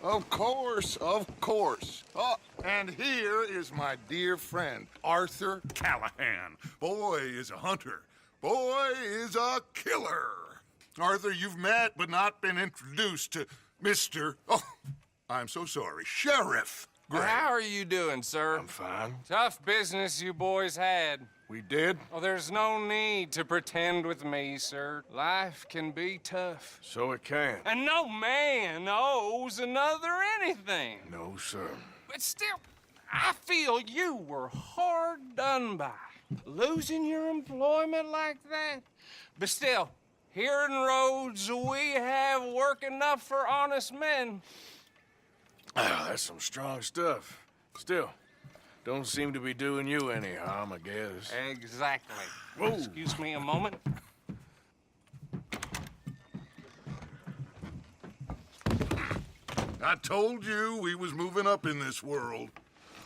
Of course, of course. Oh, and here is my dear friend, Arthur Callahan. Boy is a hunter. Boy is a killer. Arthur, you've met but not been introduced to Mr. Oh, I'm so sorry, Sheriff Gray. How are you doing, sir? I'm fine. Tough business you boys had. We did? Oh, there's no need to pretend with me, sir. Life can be tough. So it can. And no man owes another anything. No, sir. But still, I feel you were hard done by. Losing your employment like that. But still, here in Rhodes, we have work enough for honest men. Oh, that's some strong stuff. Still, don't seem to be doing you any harm, I guess. Exactly. Whoa. Excuse me a moment. I told you we was moving up in this world.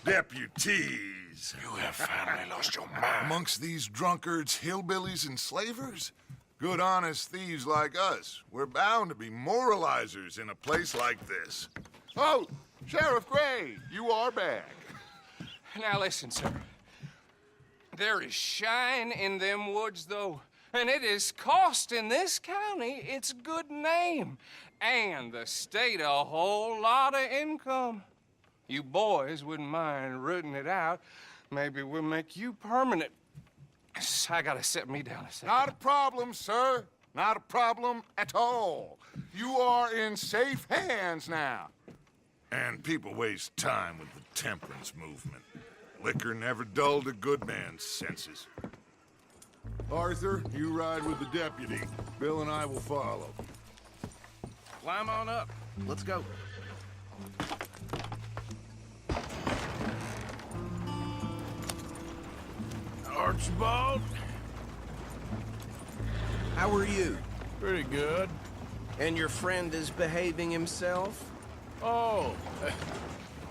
Deputies. You have finally lost your mind. Amongst these drunkards, hillbillies, and slavers? Good, honest thieves like us. We're bound to be moralizers in a place like this. Oh, Sheriff Gray, you are back. Now listen, sir. There is shine in them woods, though, and it is costing this county its good name and the state a whole lot of income. You boys wouldn't mind rooting it out. Maybe we'll make you permanent. I gotta set me down a second. Not a problem, sir. Not a problem at all. You are in safe hands now. And people waste time with the temperance movement. Liquor never dulled a good man's senses. Arthur, you ride with the deputy. Bill and I will follow. Climb on up. Let's go. Archibald? How are you? Pretty good. And your friend is behaving himself? Oh,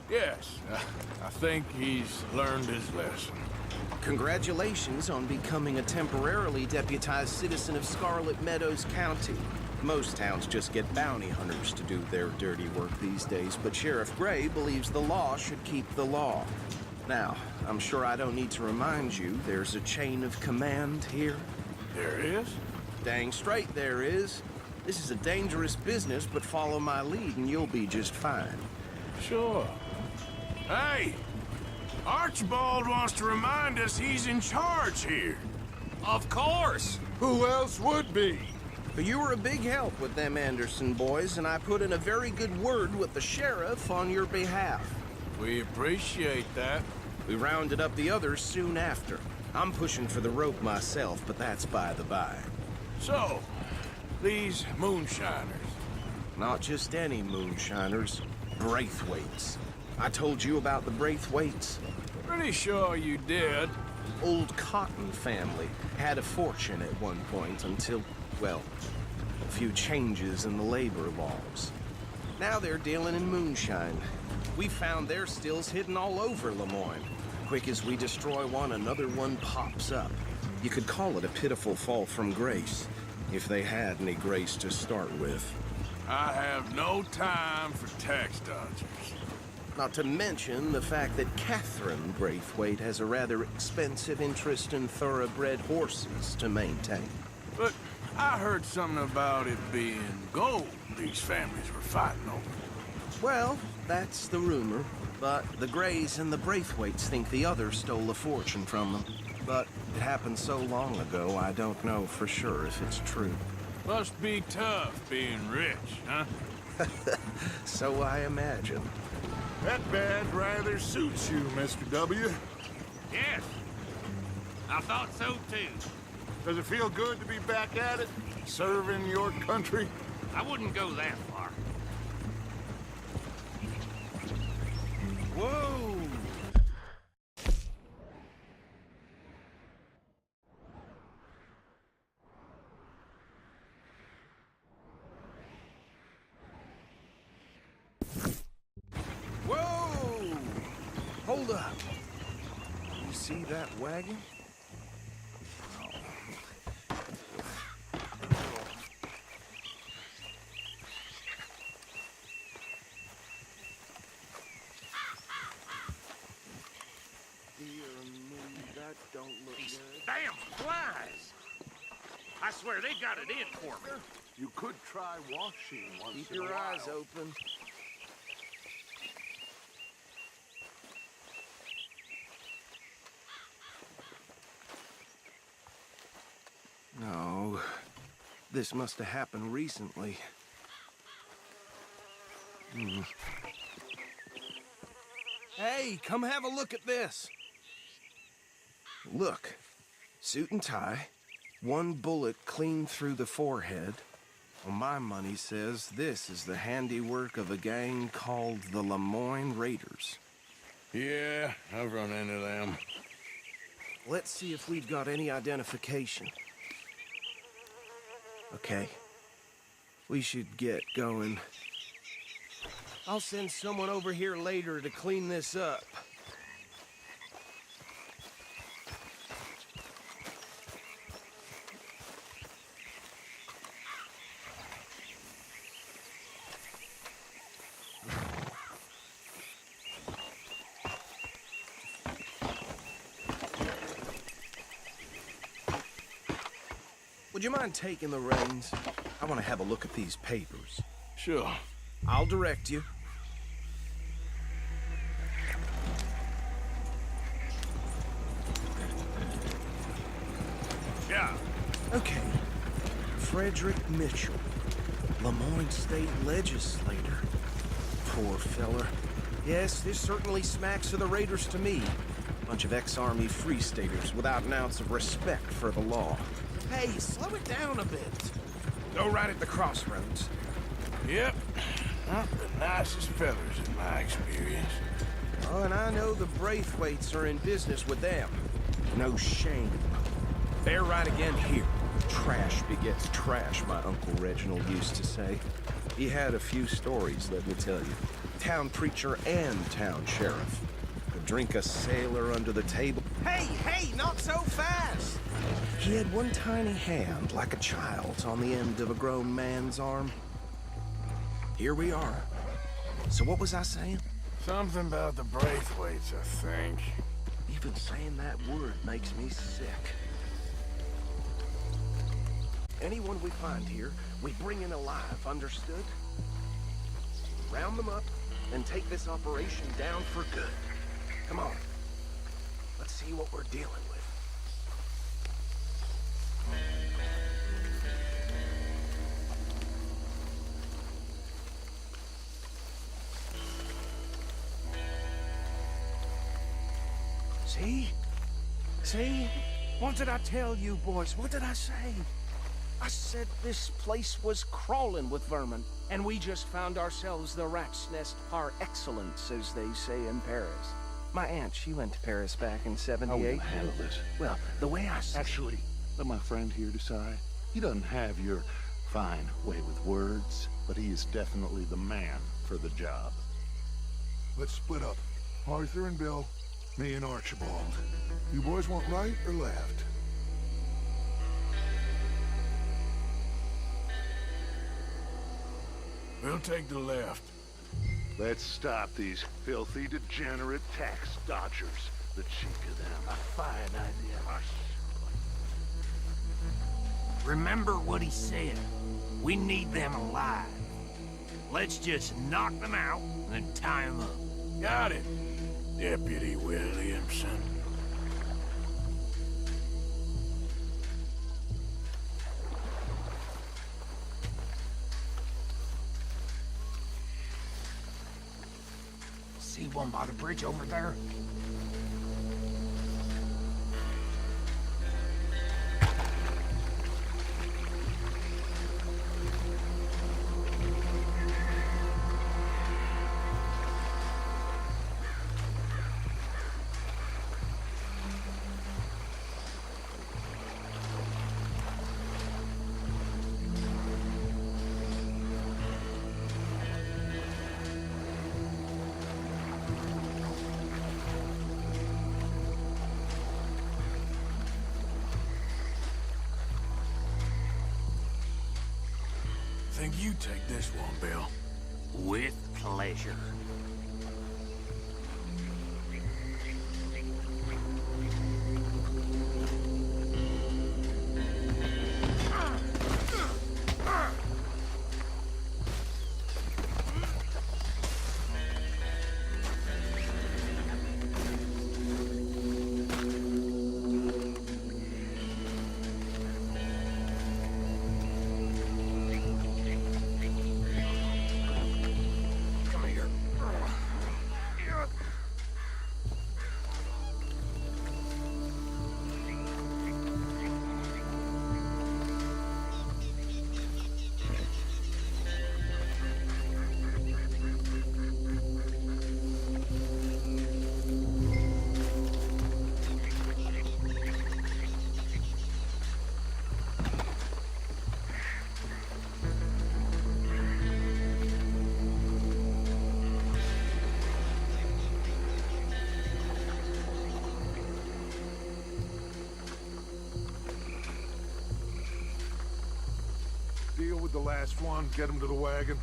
yes. I think he's learned his lesson. Congratulations on becoming a temporarily deputized citizen of Scarlet Meadows County. Most towns just get bounty hunters to do their dirty work these days, but Sheriff Gray believes the law should keep the law. Now, I'm sure I don't need to remind you there's a chain of command here. There is? Dang straight there is. This is a dangerous business, but follow my lead and you'll be just fine. Sure. Hey! Archibald wants to remind us he's in charge here. Of course. Who else would be? But you were a big help with them Anderson boys, and I put in a very good word with the sheriff on your behalf. We appreciate that. We rounded up the others soon after. I'm pushing for the rope myself, but that's by the by. So, these moonshiners. Not just any moonshiners, Braithwaites. I told you about the Braithwaites. Pretty sure you did. Old Cotton family had a fortune at one point until, well, a few changes in the labor laws. Now they're dealing in moonshine. We found their stills hidden all over Lemoyne. Quick as we destroy one, another one pops up. You could call it a pitiful fall from grace, if they had any grace to start with. I have no time for tax dodgers. Not to mention the fact that Catherine Braithwaite has a rather expensive interest in thoroughbred horses to maintain. But I heard something about it being gold these families were fighting over. Well, that's the rumor. But the Grays and the Braithwaites think the others stole a fortune from them. But it happened so long ago, I don't know for sure if it's true. Must be tough being rich, huh? So I imagine. That badge rather suits you, Mr. W. Yes, I thought so too. Does it feel good to be back at it, serving your country? I wouldn't go that far. Whoa! Whoa! Hold up. You see that wagon? I swear they got it in for me. You could try washing once Keep in a your eyes while. open. No, this must have happened recently. Hey, come have a look at this. Look, suit and tie, one bullet clean through the forehead. Well, my money says this is the handiwork of a gang called the Lemoyne Raiders. Yeah, I've run into them. Let's see if we've got any identification. Okay. We should get going. I'll send someone over here later to clean this up. Would you mind taking the reins? I want to have a look at these papers. Sure. I'll direct you. Yeah. Okay. Frederick Mitchell, Lemoyne State Legislator. Poor feller. Yes, this certainly smacks of the Raiders to me. Bunch of ex-Army Free Staters without an ounce of respect for the law. Hey, slow it down a bit. Go right at the crossroads. Yep. Not the nicest fellers in my experience. Oh, and I know the Braithwaites are in business with them. No shame. They're right again here. Trash begets trash, my Uncle Reginald used to say. He had a few stories, let me tell you. Town preacher and town sheriff. Could drink a sailor under the table. Hey, hey, not so fast! He had one tiny hand, like a child's, on the end of a grown man's arm. Here we are. So what was I saying? Something about the Braithwaites, I think. Even saying that word makes me sick. Anyone we find here, we bring in alive, understood? Round them up and take this operation down for good. Come on. Let's see what we're dealing with. See? See? What did I tell you, boys? What did I say? I said this place was crawling with vermin, and we just found ourselves the rat's nest par excellence, as they say in Paris. My aunt, she went to Paris back in How we '78. gonna handle this? Well, the way I see Actually, let my friend here decide. He doesn't have your fine way with words, but he is definitely the man for the job. Let's split up. Arthur and Bill, me and Archibald. You boys want right or left? We'll take the left. Let's stop these filthy, degenerate tax dodgers. The cheek of them. A fine idea. Remember what he said. We need them alive. Let's just knock them out and tie them up. Got it, Deputy Williamson. See one by the bridge over there? Think you take this one, Bill. With pleasure. the last one. Get him to the wagon.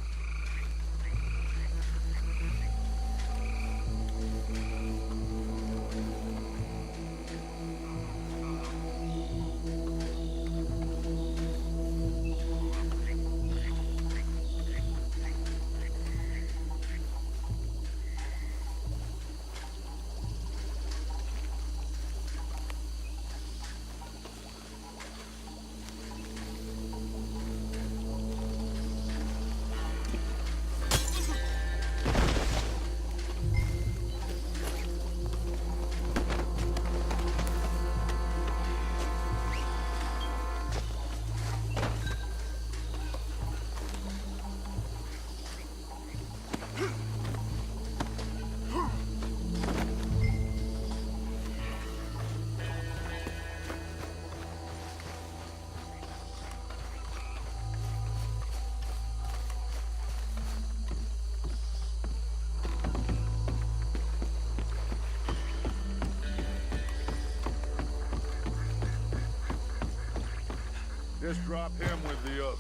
Just drop him with the others.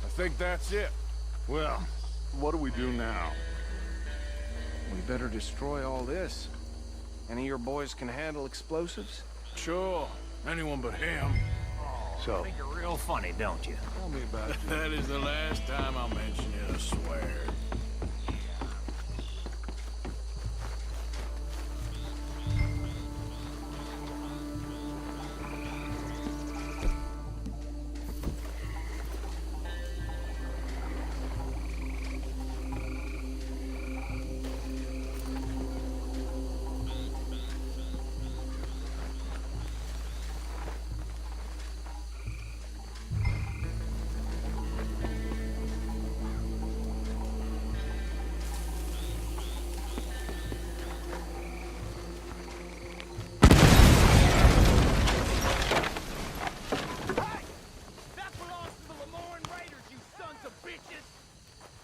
I think that's it. Well, what do we do now? We better destroy all this. Any of your boys can handle explosives? Sure. Anyone but him. So, Think you're real funny, don't you? Tell me about it. That is the last time I'll mention it, I swear.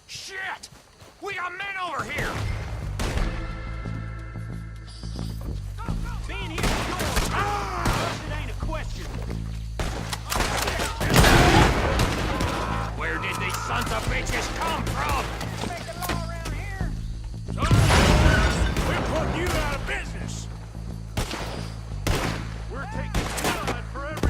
Shit! We got men over here! Being here is yours! It ain't a question! Where did these sons of bitches come from? Make the law around here? We're putting you out of business! We're taking blood for every...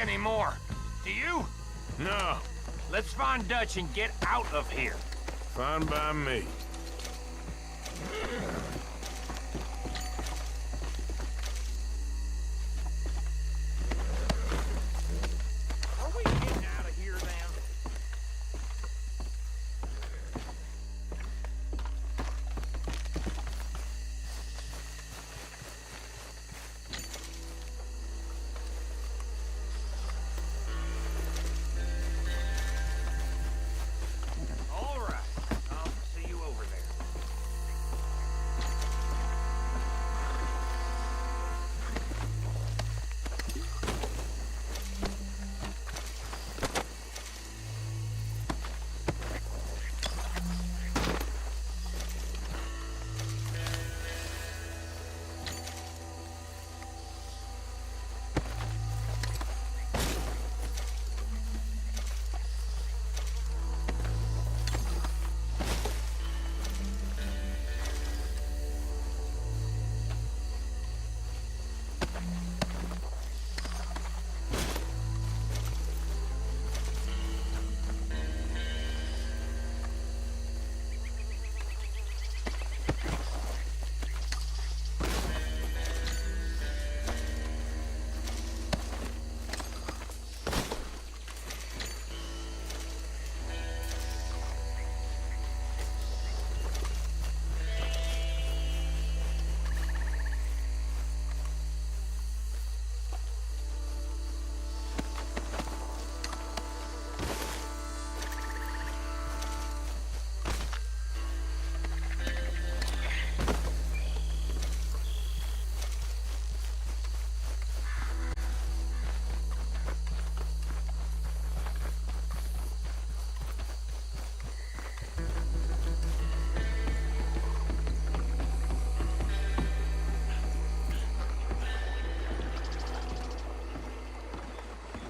Anymore. Do you? No. Let's find Dutch and get out of here. Fine by me. Are we getting out of here then? All right. I'll see you over there.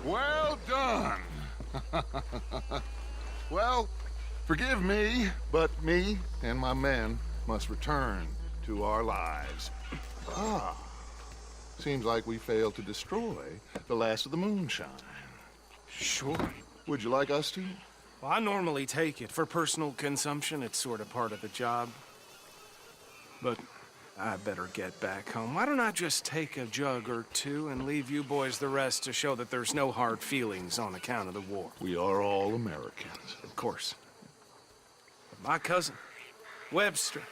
Well done. Well, forgive me, but me and my men must return to our lives. Ah, seems like we failed to destroy the last of the moonshine. Sure. Would you like us to? Well, I normally take it. For personal consumption, it's sort of part of the job. But I better get back home. Why don't I just take a jug or two and leave you boys the rest to show that there's no hard feelings on account of the war? We are all Americans. Of course. But my cousin, Webster,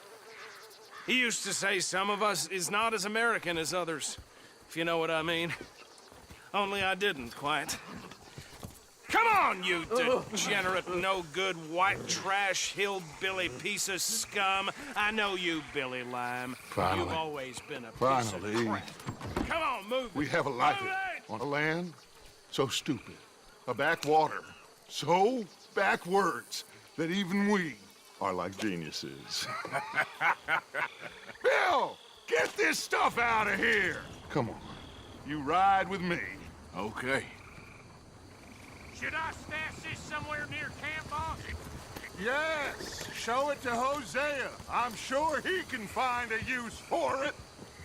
he used to say some of us is not as American as others, if you know what I mean. Only I didn't quite. Come on, you degenerate, no-good, white trash, hillbilly piece of scum. I know you, Billy Lime. Finally. You've always been a piece of Finally. crap. Come on, move We it. have a life Move it! on a land so stupid, a backwater so backwards that even we are like geniuses. Bill, get this stuff out of here. Come on. You ride with me. Okay. Should I stash this somewhere near camp, boss? Yes, show it to Hosea. I'm sure he can find a use for it.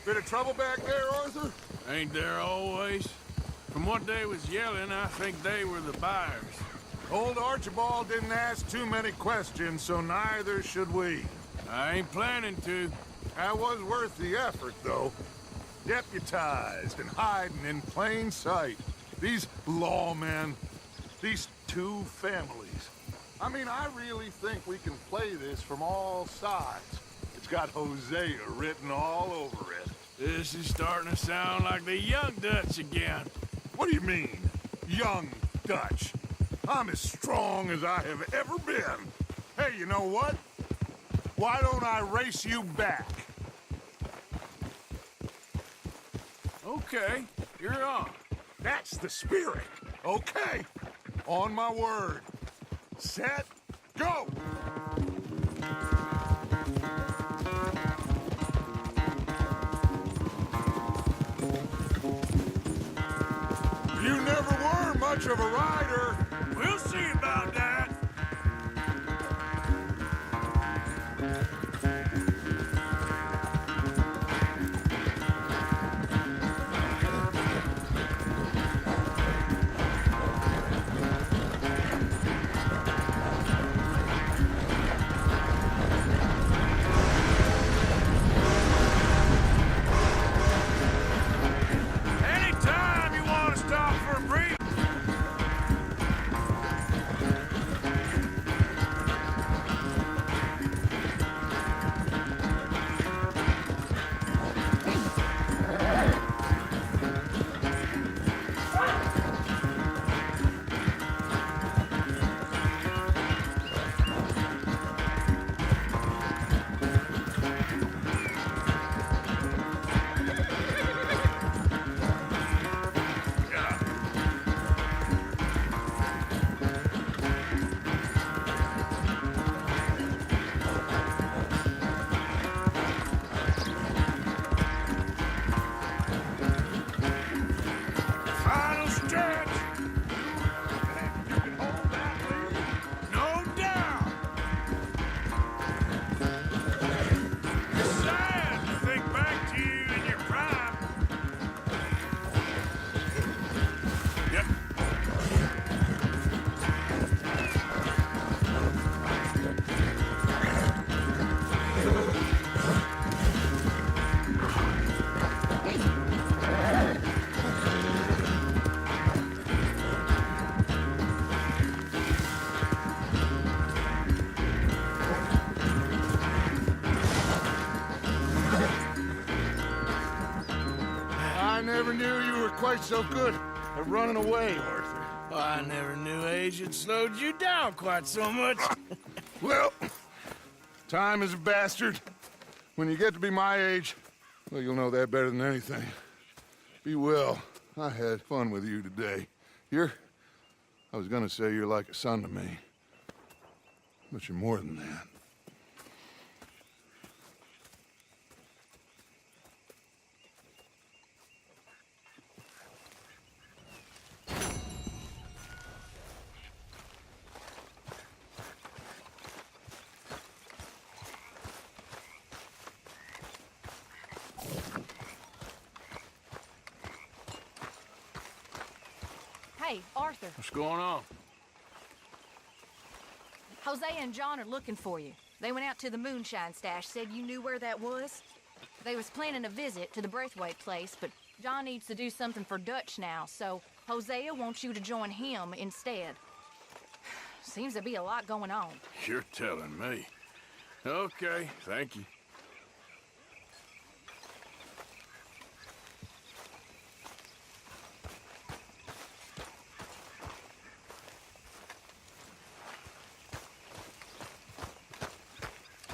Bit of trouble back there, Arthur? Ain't there always? From what they was yelling, I think they were the buyers. Old Archibald didn't ask too many questions, so neither should we. I ain't planning to. That was worth the effort, though. Deputized and hiding in plain sight. These lawmen, these two families. I mean, I really think we can play this from all sides. It's got Hosea written all over it. This is starting to sound like the Young Dutch again. What do you mean, young Dutch? I'm as strong as I have ever been. Hey, you know what? Why don't I race you back? Okay, you're on. That's the spirit. Okay. On my word. Set, go! You never were much of a rider. We'll see about that. Anytime you want to stop for a break. never knew you were quite so good at running away, Arthur. Oh, I never knew age had slowed you down quite so much. Well, time is a bastard. When you get to be my age, well, you'll know that better than anything. Be well. I had fun with you today. I was gonna say you're like a son to me. But you're more than that. Hey, Arthur. What's going on? Hosea and John are looking for you. They went out to the moonshine stash, said you knew where that was. They was planning a visit to the Braithwaite place, but John needs to do something for Dutch now, so Hosea wants you to join him instead. Seems to be a lot going on. You're telling me. Okay, thank you.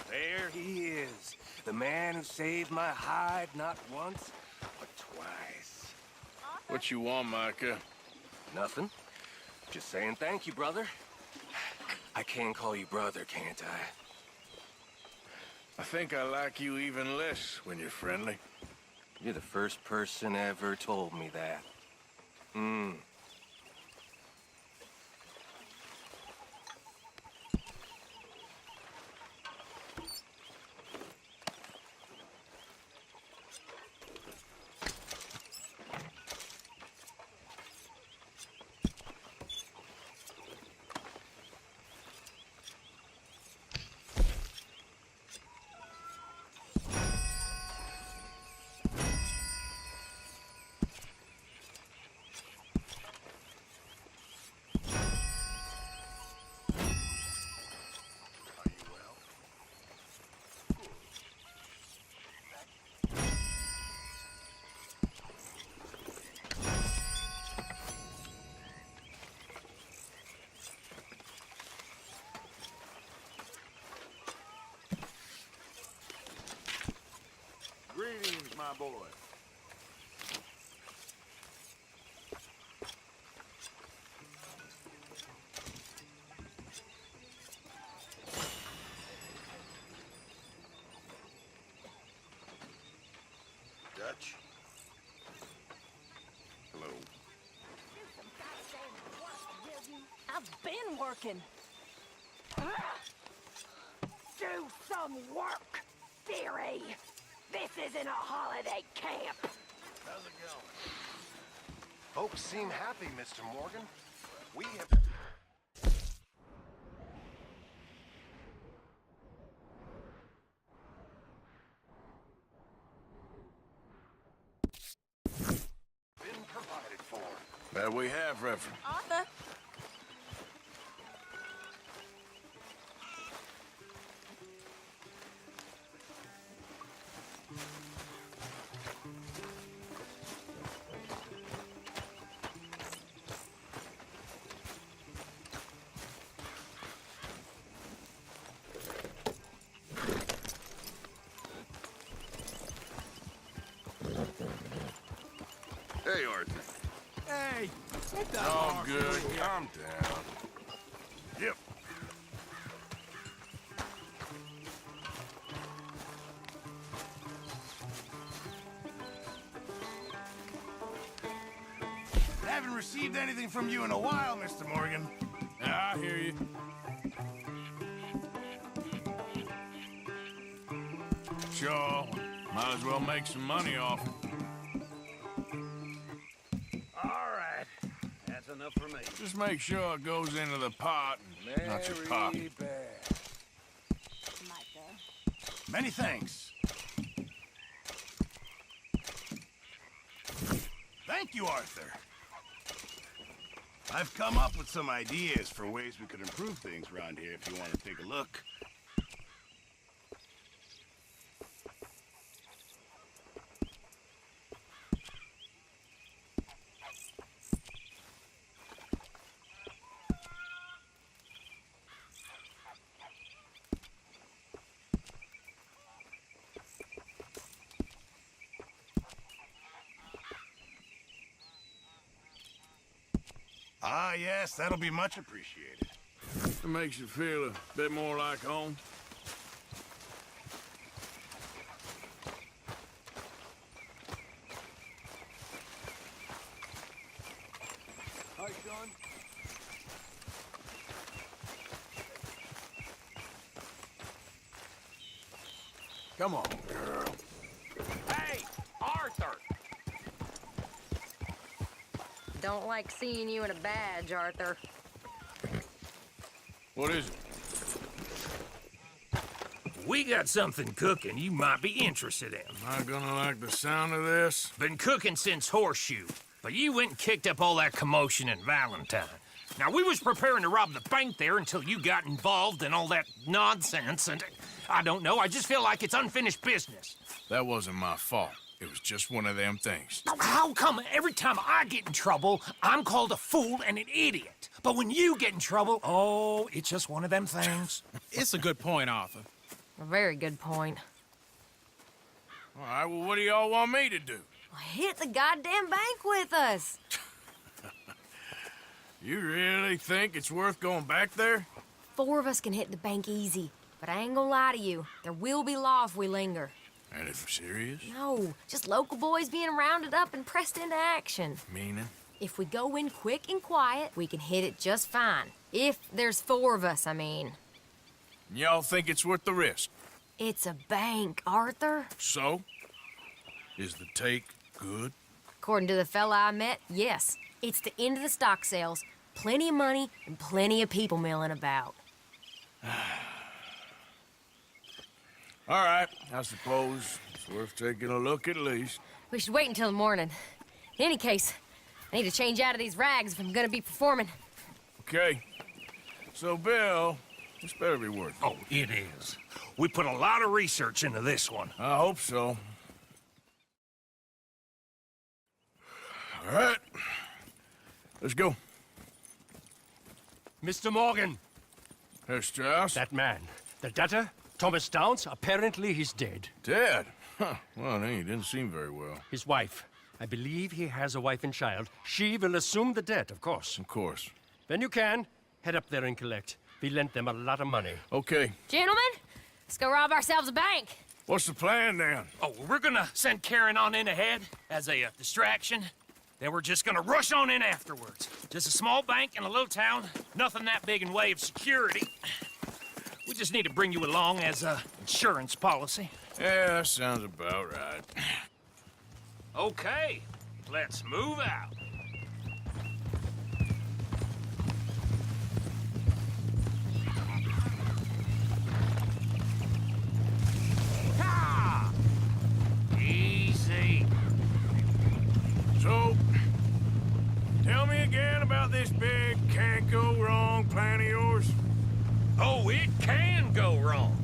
There he is. The man who saved my hide not once, but twice. What you want, Micah? Nothing. Just saying thank you, brother. I can call you brother, can't I? I think I like you even less when you're friendly. You're the first person ever told me that. Greetings, my boy. Dutch. Hello. I've been working. Do some work, dearie. This isn't a holiday camp. How's it going? Folks seem happy, Mr. Morgan. We have... been provided for. That we have, Reverend. Arthur. Hey, Arthur. Hey, All good. Calm down. Yep. Haven't received anything from you in a while, Mr. Morgan. Yeah, I hear you. Sure. Might as well make some money off it. all right. That's enough for me. Just make sure it goes into the pot and not your pocket. Many thanks. Thank you, Arthur. I've come up with some ideas for ways we could improve things around here if you want to take a look. Ah, yes, that'll be much appreciated. It makes you feel a bit more like home. Hi, Sean. Come on, girl. Hey, Arthur! Don't like seeing you in a badge, Arthur. What is it? We got something cooking you might be interested in. Am I gonna like the sound of this? Been cooking since Horseshoe, but you went and kicked up all that commotion in Valentine. Now, we was preparing to rob the bank there until you got involved in all that nonsense, and I don't know, I just feel like it's unfinished business. That wasn't my fault. It was just one of them things. How come every time I get in trouble, I'm called a fool and an idiot? But when you get in trouble, oh, it's just one of them things. It's a good point, Arthur. A very good point. All right, well, what do y'all want me to do? Hit the goddamn bank with us. You really think it's worth going back there? 4 of us can hit the bank easy. But I ain't gonna lie to you. There will be law if we linger. And if serious? No, just local boys being rounded up and pressed into action. Meaning? If we go in quick and quiet, we can hit it just fine. If there's 4 of us, I mean. Y'all think it's worth the risk? It's a bank, Arthur. So? Is the take good? According to the fella I met, yes. It's the end of the stock sales. Plenty of money and plenty of people milling about. All right, I suppose it's worth taking a look at least. We should wait until the morning. In any case, I need to change out of these rags if I'm gonna be performing. Okay. So, Bill, this better be worth it. Oh, it is. We put a lot of research into this one. I hope so. All right. Let's go. Mr. Morgan, Herr Strauss? that man, the debtor, Thomas Downs, apparently he's dead. Dead? Huh. Well, he didn't seem very well. His wife, I believe he has a wife and child. She will assume the debt, of course. Of course. When you can, head up there and collect. We lent them a lot of money. Okay. Gentlemen, let's go rob ourselves a bank. What's the plan, then? Oh, we're gonna send Karen on in ahead as a distraction. Then we're just gonna rush on in afterwards. Just a small bank in a little town. Nothing that big in way of security. We just need to bring you along as a insurance policy. Yeah, that sounds about right. Okay, let's move out. Ha! Easy. So, tell me again about this big can't-go-wrong plan of yours. Oh, it can go wrong.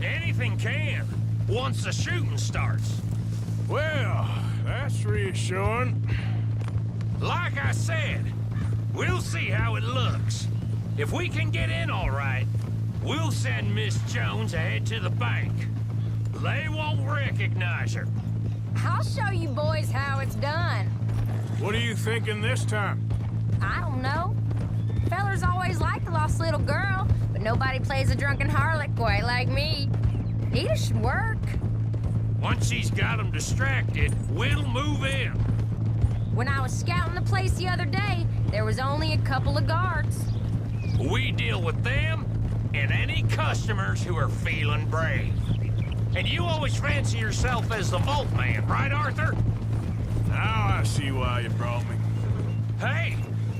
Anything can, once the shooting starts. Well, that's reassuring. Like I said, we'll see how it looks. If we can get in all right, we'll send Miss Jones ahead to the bank. They won't recognize her. I'll show you boys how it's done. What are you thinking this time? I don't know. Fellers always liked the lost little girl, but nobody plays a drunken harlot quite like me. It should work. Once she's got them distracted, we'll move in. When I was scouting the place the other day, there was only a couple of guards. We deal with them and any customers who are feeling brave. And you always fancy yourself as the vault man, right, Arthur? Now I see why you brought me. Hey,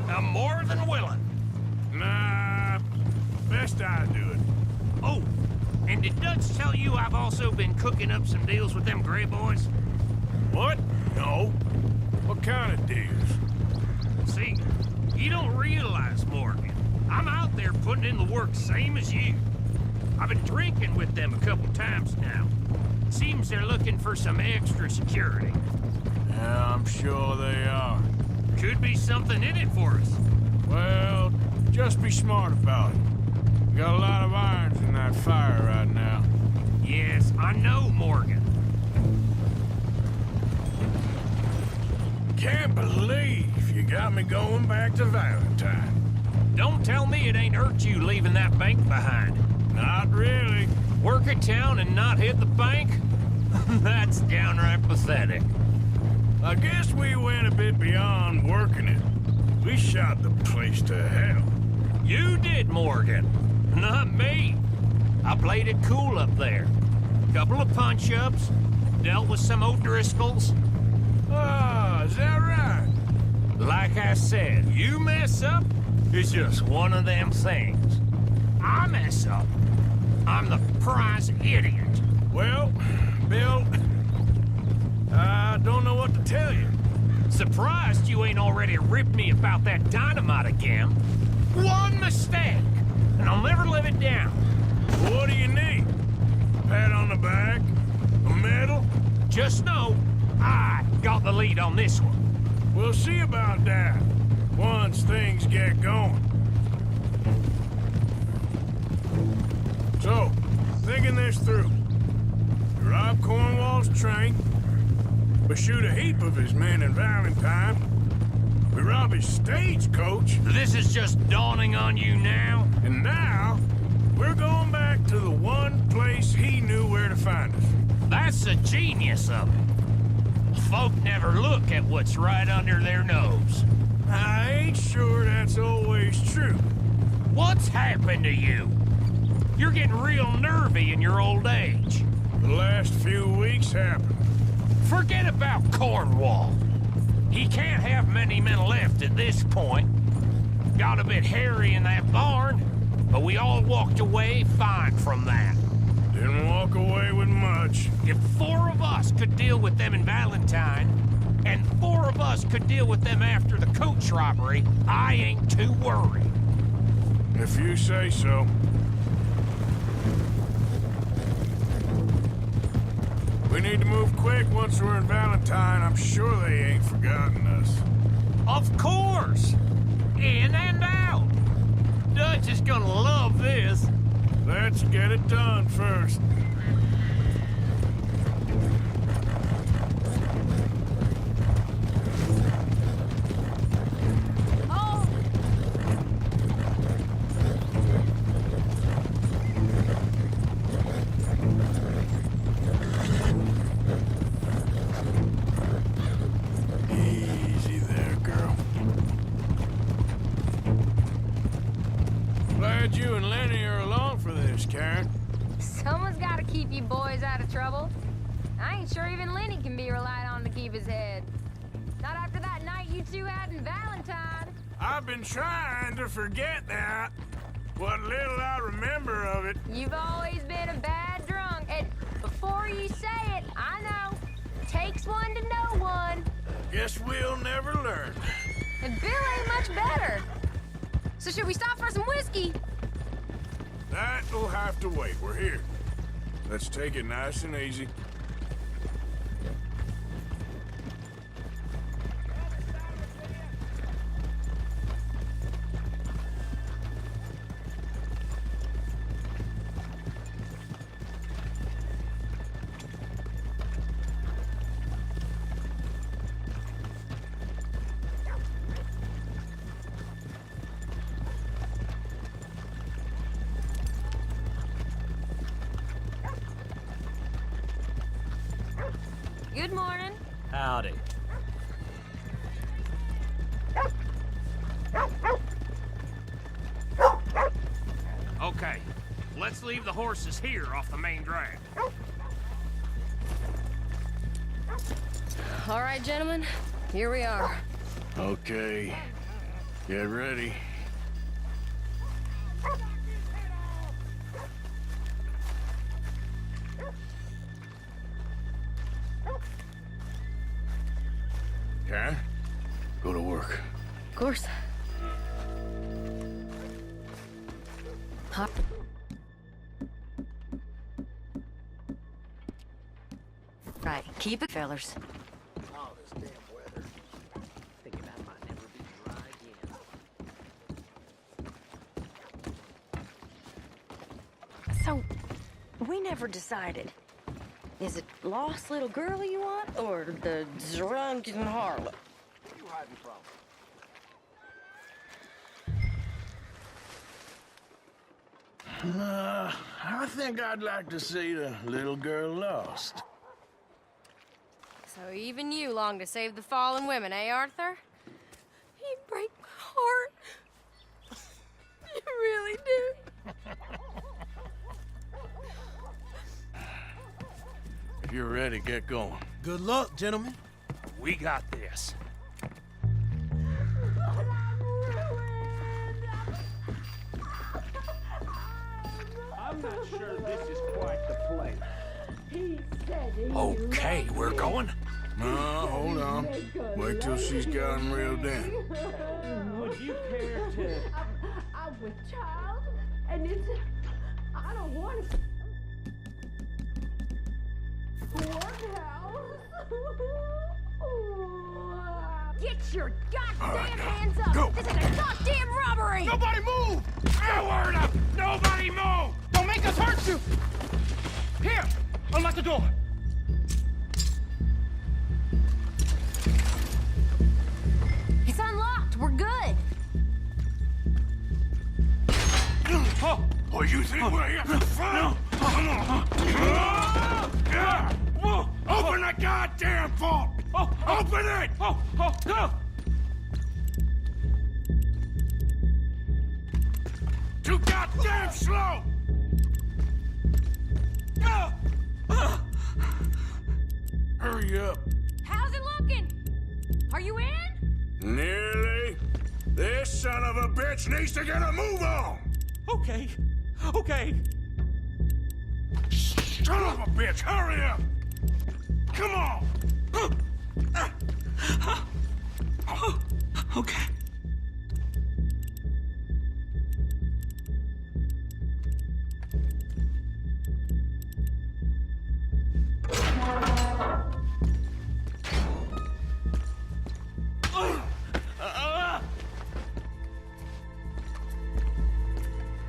I'm more than willing. Nah, best I do it. Oh, and did Dutch tell you I've also been cooking up some deals with them Gray boys? What? No. What kind of deals? See, you don't realize, Morgan. I'm out there putting in the work same as you. I've been drinking with them a couple times now. Seems they're looking for some extra security. Yeah, I'm sure they are. Could be something in it for us. Well, just be smart about it. We got a lot of irons in that fire right now. Yes, I know, Morgan. Can't believe you got me going back to Valentine. Don't tell me it ain't hurt you leaving that bank behind. Not really. Work in town and not hit the bank? That's downright pathetic. I guess we went a bit beyond working it. We shot the place to hell. You did, Morgan. Not me. I played it cool up there. Couple of punch-ups, dealt with some O'Driscolls. Ah, is that right? Like I said, you mess up, it's just one of them things. I mess up, I'm the prize idiot. Well, Bill, I don't know what to tell you. Surprised you ain't already ripped me about that dynamite again. One mistake, and I'll never live it down. What do you need? Pat on the back? A medal? Just know, I got the lead on this one. We'll see about that once things get going. So, thinking this through. We rob Cornwall's train. We shoot a heap of his men in Valentine. We rob his stagecoach. This is just dawning on you now? And now, we're going back to the one place he knew where to find us. That's the genius of it. Folk never look at what's right under their nose. I ain't sure that's always true. What's happened to you? You're getting real nervy in your old age. The last few weeks happened. Forget about Cornwall. He can't have many men left at this point. Got a bit hairy in that barn, but we all walked away fine from that. Didn't walk away with much. If 4 of us could deal with them in Valentine, and 4 of us could deal with them after the coach robbery, I ain't too worried. If you say so. We need to move quick once we're in Valentine. I'm sure they ain't forgotten us. Of course! In and out! Dutch is gonna love this. Let's get it done first. Easy there, girl. Glad you and Lenny are along for this, Karen. Someone's got to keep you boys out of trouble. I ain't sure even Lenny can be relied on to keep his head. Not after that night you two had in Valentine. I've been trying to forget that. What little I remember of it. You've always been a bad drunk, and before you say it, I know. Takes one to know one. Guess we'll never learn. And Bill ain't much better. So should we stop for some whiskey? That'll have to wait. We're here. Let's take it nice and easy. Good morning. Howdy. Okay, let's leave the horses here off the main drag. All right, gentlemen, here we are. Okay. Get ready. Karen, go to work. Of course. Hop. Right, keep it, fellers. Oh, this damn weather. Thinking that might never be dry again. So, we never decided. Is it lost little girl you want, or the drunken harlot? Where you hiding from? I think I'd like to see the little girl lost. So even you long to save the fallen women, eh, Arthur? You break my heart. You really do. If you're ready, get going. Good luck, gentlemen. We got this. I'm not sure this is quite the place. Okay, we're going. No, hold on. Wait till she's gotten reeled in. Would you care to... I'm with child, and it's... I don't want it. Get your goddamn hands up! Go. This is a goddamn robbery! Nobody move! No word up! Nobody move! Don't make us hurt you! Here! Unlock the door! It's unlocked. We're good. Oh, you think we're here for fun? Come on. Open the goddamn vault! Open it! No! Too goddamn slow! Hurry up. How's it looking? Are you in? Nearly. This son of a bitch needs to get a move on! Okay. Okay. Son of a bitch, hurry up! Come on! Okay.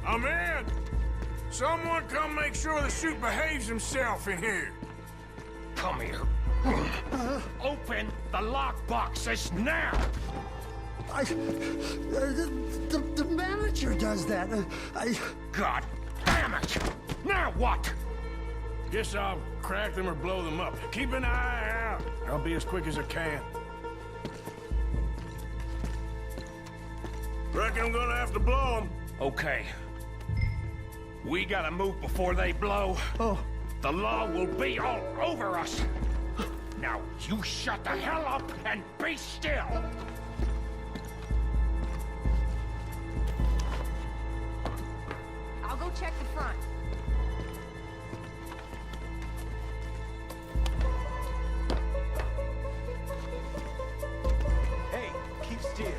I'm in! Someone come make sure the chute behaves himself in here. Come here. Open the lock boxes now! The manager does that. God damn it! Now what? Guess I'll crack them or blow them up. Keep an eye out. I'll be as quick as I can. Reckon I'm gonna have to blow them. Okay. We gotta move before they blow. Oh. The law will be all over us. Now, you shut the hell up and be still. I'll go check the front. Hey, keep still.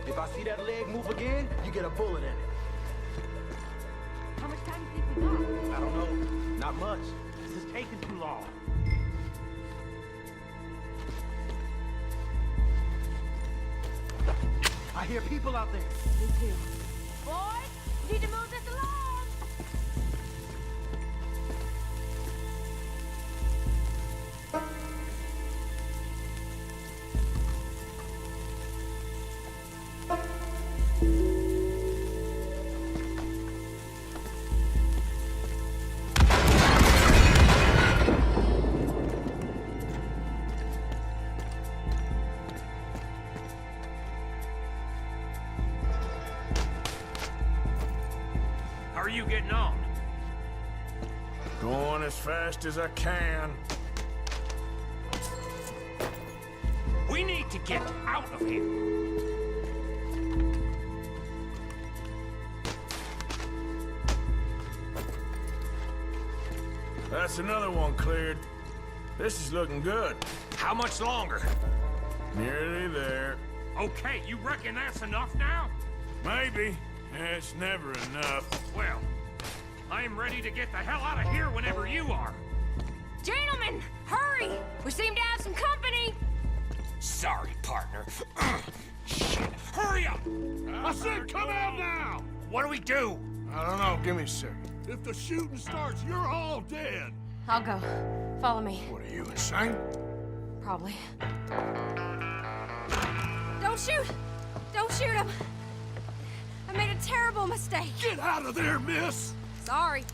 If I see that leg move again, you get a bullet in it. How much time do you think we got? I don't know. Not much. This is taking too long. I hear people out there. Me too. Boys, you need to move this along. How are you getting on? Going as fast as I can. We need to get out of here. That's another one cleared. This is looking good. How much longer? Nearly there. Okay, you reckon that's enough now? Maybe. It's never enough. Well, I'm ready to get the hell out of here whenever you are. Gentlemen, hurry! We seem to have some company. Sorry, partner. Shit, hurry up! I said come out now! What do we do? I don't know. Give me a second. If the shooting starts, you're all dead. I'll go. Follow me. What are you, insane? Probably. Don't shoot! Don't shoot him! I made a terrible mistake. Get out of there, miss! Sorry.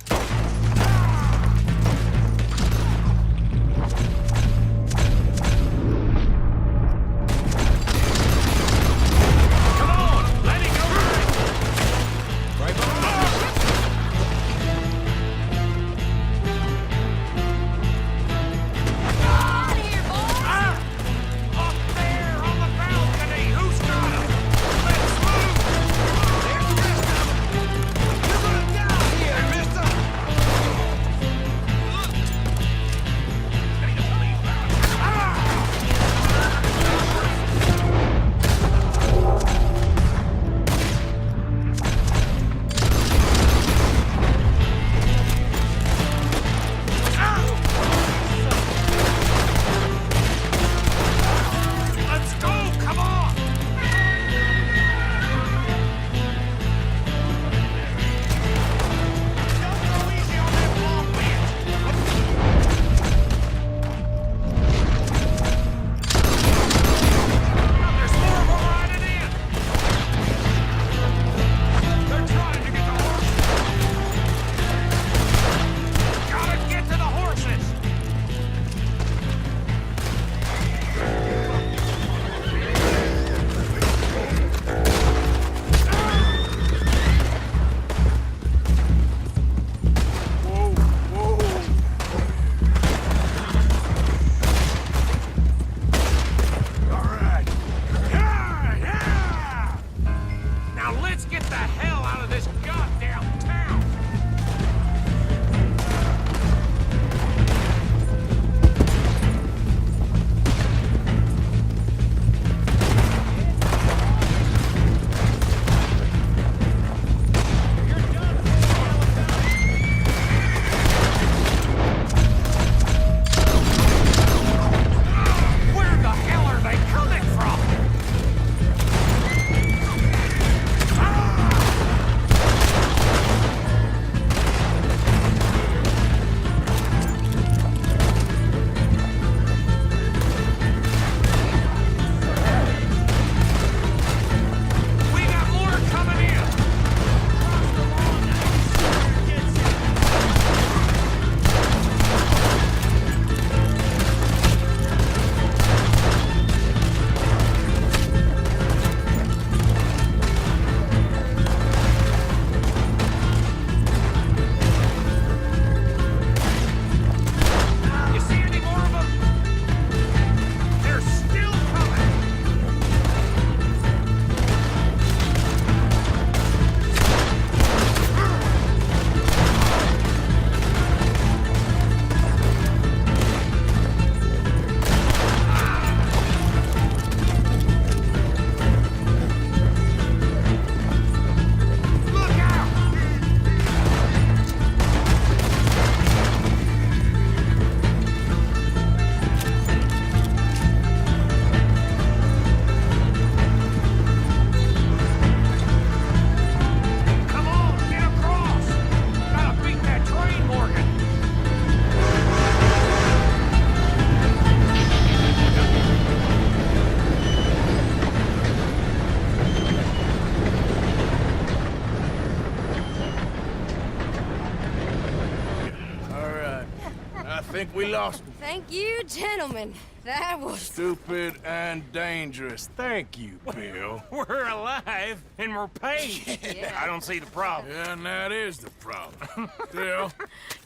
think we lost him. Thank you, gentlemen. That was... Stupid and dangerous. Thank you, Bill. We're alive, and we're paid. Yeah. I don't see the problem. Yeah, and that is the problem. Still,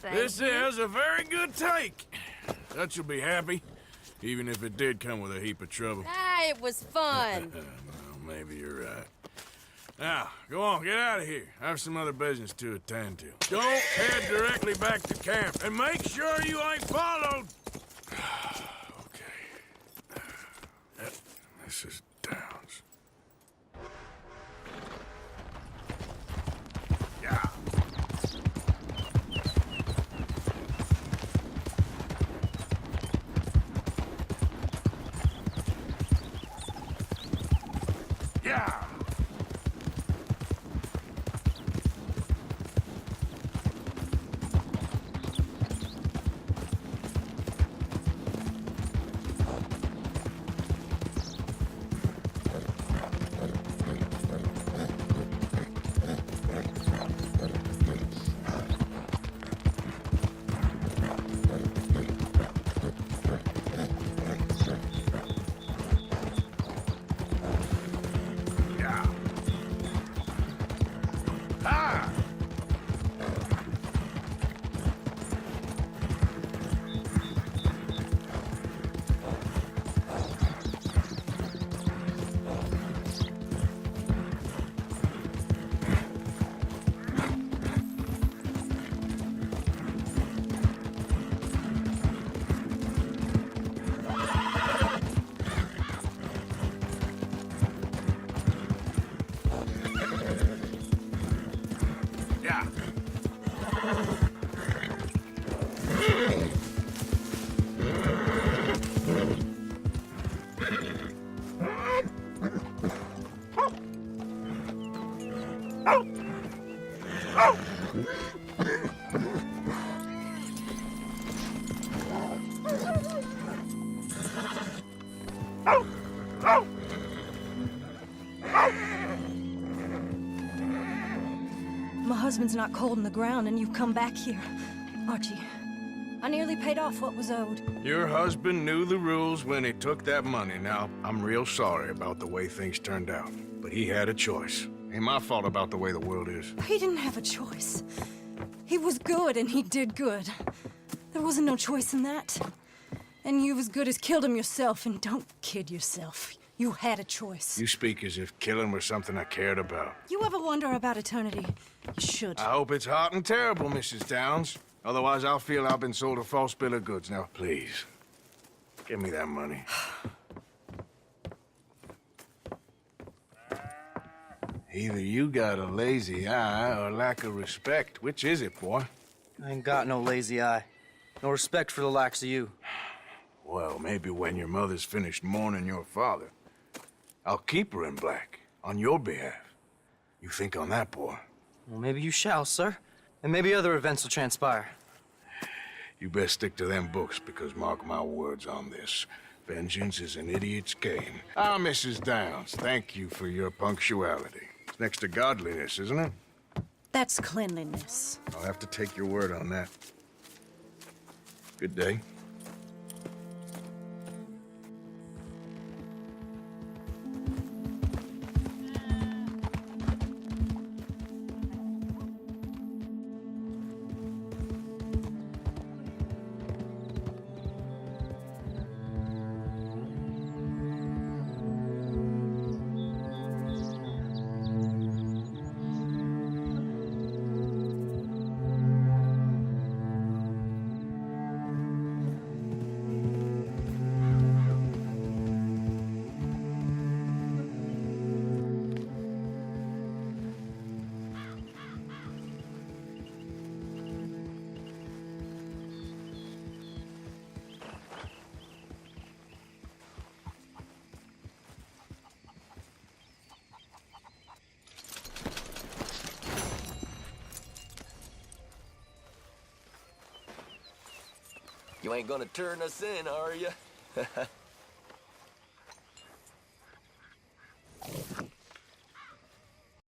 this is a very good take. Dutch will be happy, even if it did come with a heap of trouble. Ah, it was fun. Well, maybe you're right. Now, go on, get out of here. I have some other business to attend to. Don't head directly back to camp, and make sure you ain't followed. Okay. This is Downs. Yeah. Yeah. My husband's not cold in the ground, and you've come back here. Archie, I nearly paid off what was owed. Your husband knew the rules when he took that money. Now, I'm real sorry about the way things turned out. But he had a choice. Ain't my fault about the way the world is. He didn't have a choice. He was good, and he did good. There wasn't no choice in that. And you as good as killed him yourself, and don't kid yourself. You had a choice. You speak as if killing was something I cared about. You ever wonder about eternity? You should. I hope it's hot and terrible, Mrs. Downs. Otherwise, I'll feel I've been sold a false bill of goods. Now, please, give me that money. Either you got a lazy eye or lack of respect. Which is it, boy? I ain't got no lazy eye. No respect for the likes of you. Well, maybe when your mother's finished mourning your father, I'll keep her in black, on your behalf. You think on that, boy? Well, maybe you shall, sir. And maybe other events will transpire. You best stick to them books, because mark my words on this. Vengeance is an idiot's game. Ah, Mrs. Downs, thank you for your punctuality. It's next to godliness, isn't it? That's cleanliness. I'll have to take your word on that. Good day. You ain't gonna turn us in, are you?